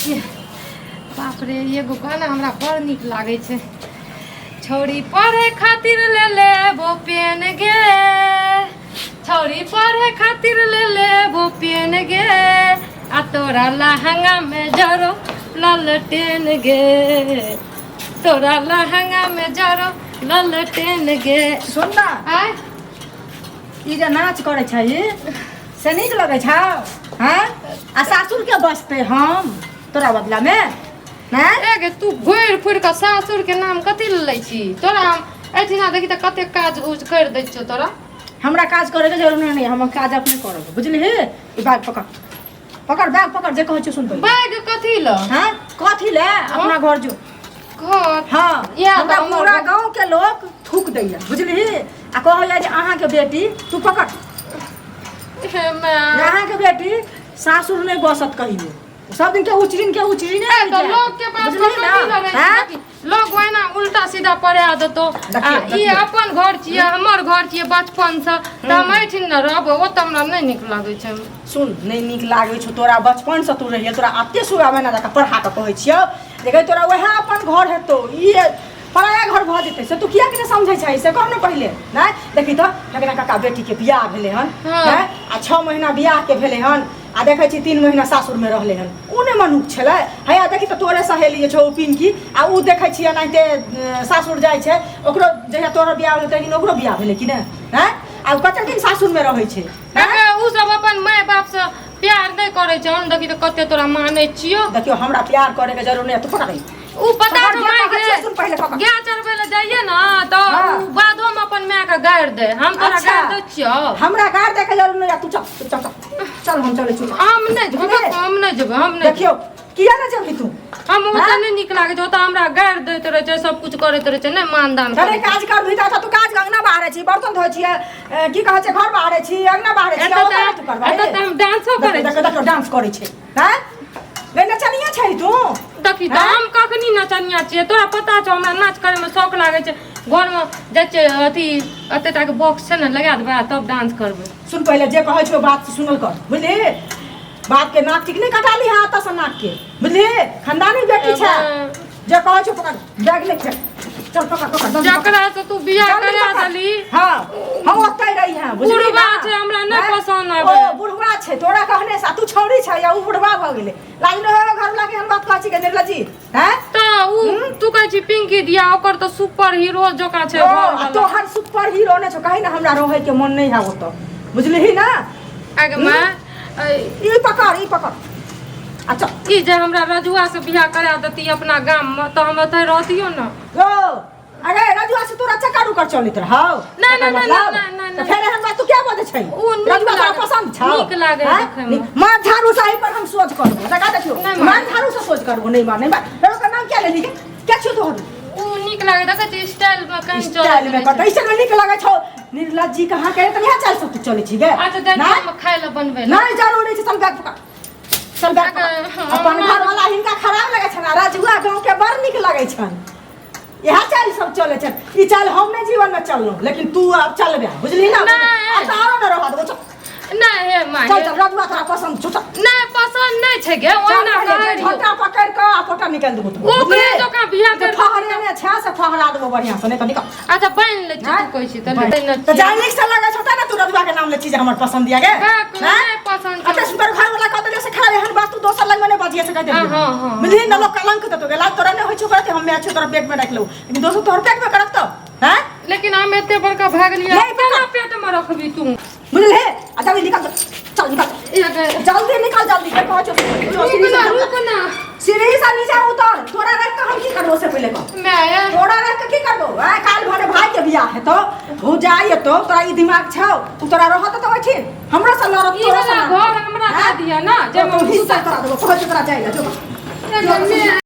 छियै। बाप रे एगो गाना हमरा बड़ नीक लागै छै। छौरी पढ़े खातिर ले लेबो पेन गे, छौरी पढ़े खातिर ले लेबो पेन गे, आ तोरा लहंगा में जरो ललटेन गे, तोरा लहंगा में जरो ललटेन गे। सुन ना आय ई जे नाच करे छै से नीक लगे छौ? हैं आ सासुर के बसते हम तोरा बदला में हैं? एगे तू घोर फुर के सासुर के नाम कथि लै छी? तोरा हम एठिना देखी त कते काज उज कर दै छियो। तोरा हमरा काज करे के जरूरत नहीं, हम काज अपने करब बुझली ही। ई बैग पकड़ पकड़, बैग पकड़, जे कहै छी सुन पहिले। बैग कथि ल? हैं कथि ले? अपना घर जो। घर हाँ या हमरा पूरा गांव के लोग थूक दैया बुझली ही। आ कहैया जे अहाँ के बेटी तू पकड़, हे मां अहाँ के बेटी सासुर नहीं बसत कहियो। सब दिन के उचरिन ए तो लोग के पास कथि लगे छै? लोग वैना उल्टा सीधा पड़े आ देतो। ई अपन घर छियै, हमर घर छियै बचपन से, त हम एठिन न रहबो। ओ त हमरा नहीं नीक लागे छै। सुन नहीं नीक लागे छौ तोरा बचपन से तू रहिए, तोरा आते सुबह में ना जाके पढ़ा के कहै छियौ देखे तोरा वह अपन घर हेतो। ई पराया घर भ जेतै से तू किया के नहीं समझै छै? से कह न पहिले ना। देखी त लगना काका बेटी के बियाह भेले हन हैं आ 6 महीना बियाह के भेले हन आ देखै छी 3 महीना सासुर में रहले हन। उने मनुख छलै हैया देखी त तोरे सहेली छौ पिंकी आ उ देखै छी एनाते सासुर जाय छै। ओकरो जहिया तोरा बियाह भेलै तहिन ओकरो बियाह भेलै कि नै? हैं आ कते दिन सासुर में रहै छै? उ सब अपन माय बाप से प्यार नहीं करे छै। हम देखी त कते तोरा मानै छियो। देखियो हमरा प्यार करे के जरूरत नहीं, तू पकड़। उ पता पकड़, छै जे माय पकड़, गे सुन पहिले पकड़। गाय चरबै ले जाइए ना त हाँ। उ बादो में अपन माय के गाड़ दे। हम तोरा अच्छा। गाड़ दै छियो? हमरा गाड़ दे के जरूरत नहीं, तू चल चल चल चल हम चले छी। हम नहीं जेबै, हम नहीं जेबै, हम नहीं। देखियो किया ना चली तू? हम ओते नहीं नीक लागे छै। ओते हमरा गाड़ दैत रहे छै, सब कुछ करैत रहे छै, नहीं मानदान अरे काज कर भी त तू काज अंगना बाहरे छी, बर्तन धोइ छी, की कहै छै घर बाहरे छी, अंगना बाहरे छी, एतऽ ओकरा तू करबा। एतऽ त हम डांसो करै छी। देखो डांस करै छै हैं? ले नचनिया छै तू? देखी त हम कखनी नचनिया छियै? तोरा पता छौ हमरा नाच करे में शौक लागे छै। घर में जाइ छै अथी अतेटा के बॉक्स छै ना, लगा देबै तब डांस करबै। सुन पहिले जे कहै छौ बात सुनल कर बुझली। बात के नाक ठीक नहीं कटा ली हाथ से नाक के बुझली। खानदानी बेटी छै जे कहै छौ पकड़ बैग ले चल चल पकड़ पकड़ जकरा से तू बियाह करा देली हां हम ओतै रही हैं बुझली। बुढ़वा छै, हमरा नहीं पसंद आवे। ओ बुढ़वा छै तोरा कहने से तू छौरी छै या उ बुढ़वा भ गेले? लाज न हो घर लागे हम बात कहै छी के निर्लजी हैं? त उ तू कहै छी पिंकी दिया, ओकर त सुपर हीरो जोका छै घर वाला। तो हर सुपर हीरो ने छौ कहि ना हमरा रहै के मन नहीं है वो तो बुझली ही ना। आगे मां ई पकड़ अच्छा ई जे हमरा रजुआ से बियाह करा देती अपना गाम में त हम एतै रहतियो ना। ओ अरे रजुआ से तोरा चक्कर उकर चलित रहौ? ना ना ना ना ना फिर हम बात तू क्या बोले छै? उ नीक रजुआ तोरा लागे, पसंद छौ? नीक लागे देखे में। मार झाड़ू सही पर हम सोच करबो लगा देखियो। नहीं मार झाड़ू से सोच करबो नहीं मार नहीं बात। का नाम क्या लेली क्या छौ तोहर? उ नीक लागे देखे छी स्टाइल में कहीं चल स्टाइल में कत ऐसे में नीक लागे छौ? निर्लज्जी कहां के त यहां चल सब तू चले छी गे? अच्छा दे हम खाए ल बनबे ल। नहीं जरूरी छै, चल बैग पकड़ चल बैग पकड़। अपन घर वाला हिनका खराब लगे छन, रजुआ गांव के बड़ नीक लगे छन। यह चल सब चले छन। ई चल हम नहीं जीवन में चललो लेकिन तू अब चल बे बुझली ना। नहीं। अब तारो न रहा दो चल नहीं हे मां चल चल रजुआ तोरा पसंद छौ चल। नहीं पसंद नहीं छै गे ओना करियो। छोटा पकड़ के आ फोटा निकाल देबो तू। ओकरे जोका बियाह कर फहरे ने छा से फहरा देबो बढ़िया से नहीं तो निकल। अच्छा बन ले तू कहै छी त ले तो जानिक से लगे छोटा ना तू रजुआ के नाम ले चीज हमर पसंद दिया गे। नहीं पसंद अच्छा सुपर घर वाला कह देले से खा ले हन बात तू दोसर लग में नहीं बजिए से कह दे। हां मिली न लोग कलंक त तो गेला तोरा ने होय छो करते हम मैच तोरा पेट में रख लो लेकिन दोस्तों तोहर पेट में करत तो हैं? लेकिन हम एते बड़का भाग लिया नहीं, केना पेट में रखबी तू? बुझल है? अच्छा भी निकल चल निकल जल्दी निकल जल्दी के पहुंचो। रुक ना सीढ़ी से नीचे उतर। तोरा रख के हम की करबो से पहले कह? मैं तोरा रख के की करबो? आ काल भरे भाई के बियाह है तो हो जाई तो तोरा ई दिमाग छौ तू तोरा रहत तो होय हमरा से लड़त ई तोरा वाला से घर हमरा दे दिया ना जे तू हिस्सा करा देबो पहुंच तोरा जाइला जो।